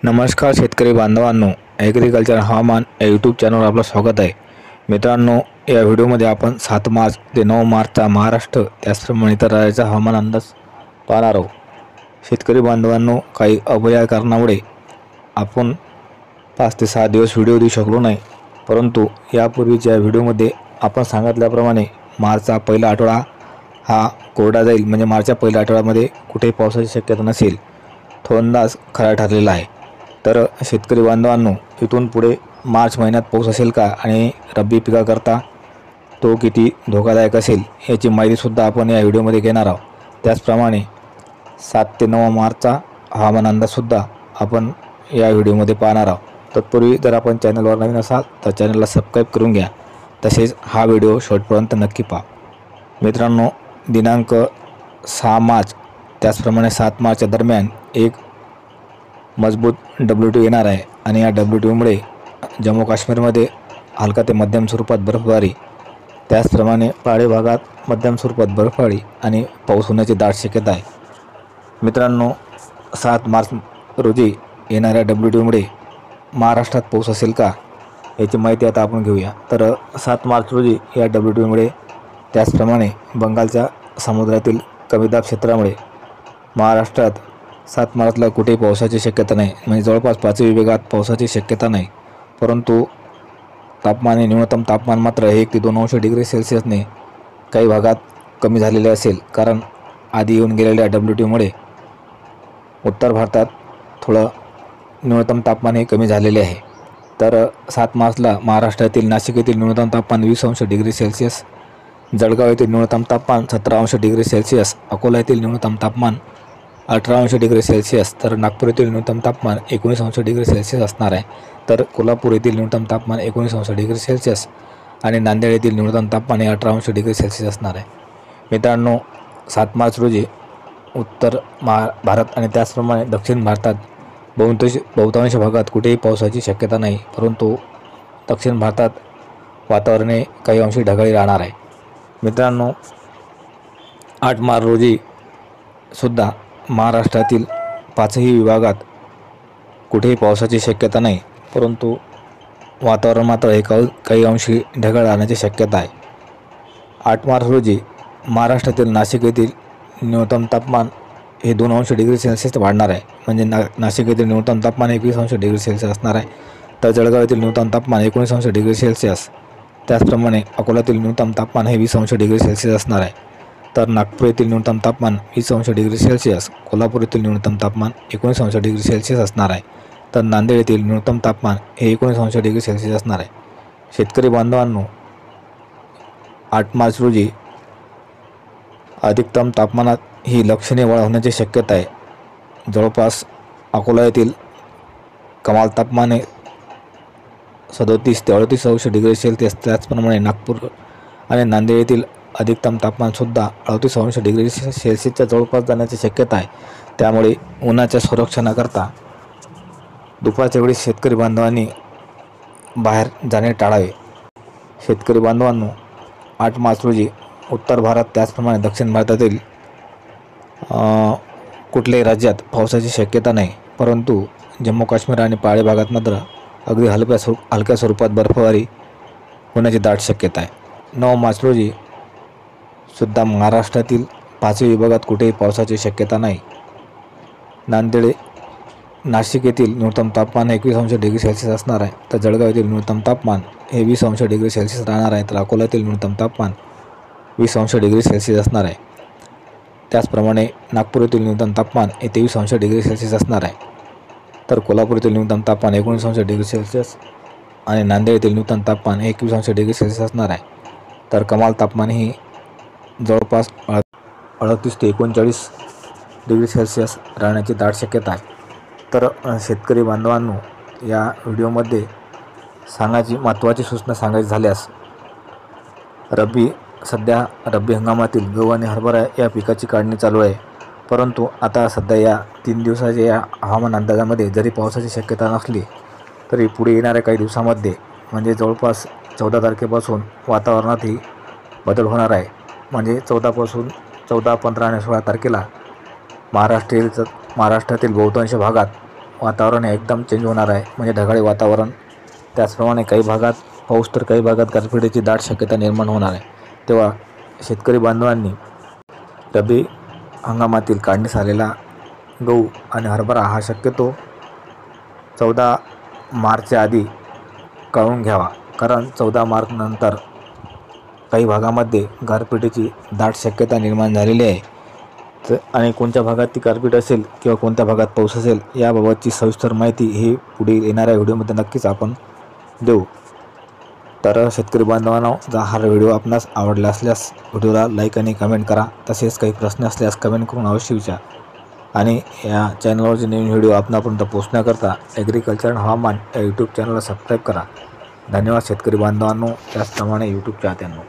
नमस्कार शेतकरी बांधवांनो, ॲग्रिकल्चर हवामान या यूट्यूब चॅनलवर आपलं स्वागत आहे. मित्रांनो, या व्हिडिओमध्ये आपण 7 मार्च ते 9 मार्चचा महाराष्ट्र त्याचप्रमाणे इतर राज्याचा हवामान अंदाज पाहणार आहोत. शेतकरी बांधवांनो, काही अभय कारणामुळे आपण 5 ते 6 दिवस व्हिडिओ देऊ शकलो नाही, परंतु यापूर्वीच्या व्हिडिओमध्ये आपण सांगितल्याप्रमाणे मार्चचा पहिला आठवडा हा कोरडा जाईल, म्हणजे मार्चच्या पहिल्या आठवड्यामध्ये कुठेही पावसाची शक्यता नसेल. तो अंदाज खरा ठरलेला आहे. तर शेतकरी बांधवांनो, इथून पुढे मार्च महिन्यात पाऊस असेल का आणि रब्बी पिकाकरता तो किती धोकादायक असेल याची माहितीसुद्धा आपण या व्हिडिओमध्ये घेणार आहोत. त्याचप्रमाणे 7 ते 9 मार्चचा हवामान अंदाजसुद्धा आपण या व्हिडिओमध्ये पाहणार आहोत. तत्पूर्वी जर आपण चॅनलवर नवीन असाल तर चॅनलला सबस्क्राईब करून घ्या. तसेच हा व्हिडिओ शेवटपर्यंत नक्की पहा. मित्रांनो, दिनांक 6 मार्च त्याचप्रमाणे 7 मार्चच्या दरम्यान एक मजबूत WTO येणार आहे आणि या WTOमुळे जम्मू काश्मीरमध्ये हलका ते मध्यम स्वरूपात बर्फबारी, त्याचप्रमाणे पहाडी भागात मध्यम स्वरूपात बर्फबारी आणि पाऊस होण्याची दाट शक्यता आहे. मित्रांनो, 7 मार्च रोजी येणाऱ्या WTOमुळे महाराष्ट्रात पाऊस असेल का याची माहिती आता आपण घेऊया. तर 7 मार्च रोजी या WTOमुळे त्याचप्रमाणे बंगालच्या समुद्रातील कमी दाब क्षेत्रामुळे महाराष्ट्रात 7 मार्चला कुठेही पावसाची शक्यता नाही, म्हणजे जवळपास 5 विभागात पावसाची शक्यता नाही. परंतु तापमान हे न्यूनतम तापमान मात्र 1 ते 2 अंश डिग्री सेल्सिअसने काही भागात कमी झालेले असेल, कारण आधी येऊन गेलेल्या WTOमुळे उत्तर भारतात थोडं न्यूनतम तापमान हे कमी झालेले आहे. तर 7 मार्चला महाराष्ट्रातील नाशिक येथील न्यूनतम तापमान 20 अंश डिग्री सेल्सिअस, जळगाव येथील न्यूनतम तापमान 17 अंश डिग्री सेल्सिअस, अकोला येथील न्यूनतम तापमान 18 अंश डिग्री सेल्सिअस, तर नागपूर येथील न्यूनतम तापमान 19 अंश डिग्री सेल्सिअस असणार आहे. तर कोल्हापूर येथील न्यूनतम तापमान 19 अंश डिग्री सेल्सिअस आणि नांदेड येथील न्यूनतम तापमान 18 अंश डिग्री सेल्सिअस असणार आहे. मित्रांनो, 7 मार्च रोजी उत्तर भारत आणि त्याचप्रमाणे दक्षिण भारतात बहुतांश भागात कुठेही पावसाची शक्यता नाही, परंतु दक्षिण भारतात वातावरण हे काही अंशी ढगाळी राहणार आहे. मित्रांनो, 8 मार्च रोजी सुद्धा महाराष्ट्रातील 5ही विभागात कुठेही पावसाची शक्यता नाही, परंतु वातावरण मात्र हे काही अंशी ढगाळ राहण्याची शक्यता आहे. 8 मार्च रोजी महाराष्ट्रातील नाशिक येथील न्यूनतम तापमान हे 2 अंश डिग्री सेल्सिअस वाढणार आहे, म्हणजे नाशिक येथील न्यूनतम तापमान 21 अंश डिग्री सेल्सिअस असणार आहे. तर जळगाव येथील न्यूनतम तापमान 19 अंश डिग्री सेल्सिअस, त्याचप्रमाणे अकोल्यातील न्यूनतम तापमान हे 20 अंश डिग्री सेल्सिअस असणार आहे. तर नागपूर येथील न्यूनतम तापमान 20 अंश डिग्री सेल्सिअस, कोल्हापूर येथील न्यूनतम तापमान 19 अंश डिग्री सेल्सिअस असणार आहे. तर नांदेड येथील न्यूनतम तापमान हे 19 अंश डिग्री सेल्सिअस असणार आहे. शेतकरी बांधवांनो, 8 मार्च रोजी अधिकतम तापमानात ही लक्षणीय वाढ होण्याची शक्यता आहे. जवळपास अकोला येथील कमाल तापमान हे 37 ते 38 अंश डिग्री सेल्सिअस, त्याचप्रमाणे नागपूर आणि नांदेड येथील अधिकतम तापमानसुद्धा 38 अंश डिग्री सेल्सिअसच्या जवळपास जाण्याची शक्यता आहे. त्यामुळे उन्हाच्या संरक्षणाकरता दुपारच्या वेळी शेतकरी बांधवांनी बाहेर जाणे टाळावे. शेतकरी बांधवांनो, 8 मार्च रोजी उत्तर भारत त्याचप्रमाणे दक्षिण भारतातील कुठल्याही राज्यात पावसाची शक्यता नाही, परंतु जम्मू काश्मीर आणि पहाडी भागात मात्र अगदी हलक्या स्वरूपात बर्फबारी होण्याची दाट शक्यता आहे. 9 मार्च रोजी सुद्धा महाराष्ट्रातील 5ही विभागात कुठेही पावसाची शक्यता नाही. नाशिक येथील न्यूनतम तापमान 21 अंश डिग्री सेल्सिअस असणार आहे. तर जळगाव येथील न्यूनतम तापमान हे 20 अंश डिग्री सेल्सिअस राहणार आहे. तर अकोला येथील न्यूनतम तापमान 20 अंश डिग्री सेल्सिअस असणार आहे. त्याचप्रमाणे नागपूर येथील न्यूनतम तापमान हे 23 अंश डिग्री सेल्सिअस असणार आहे. तर कोल्हापूर येथील न्यूनतम तापमान 19 अंश डिग्री सेल्सिअस आणि नांदेड येथील न्यूनतम तापमान 21 अंश डिग्री सेल्सिअस असणार आहे. तर कमाल तापमान ही जवळपास 38 ते 39 डिग्री सेल्सिअस राहण्याची दाट शक्यता आहे. तर शेतकरी बांधवांनो, या व्हिडिओमध्ये महत्त्वाची सूचना सांगायची झाल्यास, सध्या रब्बी हंगामातील गहू आणि हरभरा या पिकाची काढणी चालू आहे, परंतु आता सध्या या 3 दिवसाच्या या हवामान अंदाजामध्ये जरी पावसाची शक्यता नसली तरी पुढे येणाऱ्या काही दिवसामध्ये, म्हणजे जवळपास 14 तारखेपासून वातावरणातही बदल होणार आहे. म्हणजे 14, 15 आणि 16 तारखेला महाराष्ट्रातील बहुतांश भागात वातावरण हे एकदम चेंज होणार आहे, म्हणजे ढगाळी वातावरण. त्याचप्रमाणे काही भागात पाऊस तर काही भागात गारपिटीची दाट शक्यता निर्माण होणार आहे. तेव्हा शेतकरी बांधवांनी रब्बी हंगामातील काढणीस आलेला गहू आणि हरभरा हा शक्यतो 14 मार्चच्या आधी काढून घ्यावा, कारण 14 मार्च नंतर काही भागामध्ये गारपिटीची दाट शक्यता निर्माण झालेली आहे. आणि कोणत्या भागात ती गारपीट असेल किंवा कोणत्या भागात पाऊस असेल याबाबतची सविस्तर माहिती ही पुढील येणाऱ्या व्हिडिओमध्ये नक्कीच आपण देऊ. तर शेतकरी बांधवांनो, जर हा व्हिडिओ आपणास आवडला असल्यास व्हिडिओला लाईक आणि कमेंट करा. तसेच काही प्रश्न असल्यास कमेंट करून अवश्य विचारा. आणि या चॅनलवरचे नवीन व्हिडिओ आपणापर्यंत पोहोचण्याकरता ॲग्रिकल्चर आणि हवामान या यूट्यूब चॅनलला सबस्क्राईब करा. धन्यवाद शेतकरी बांधवांनो, त्याचप्रमाणे यूट्यूब चाहत्यांनो.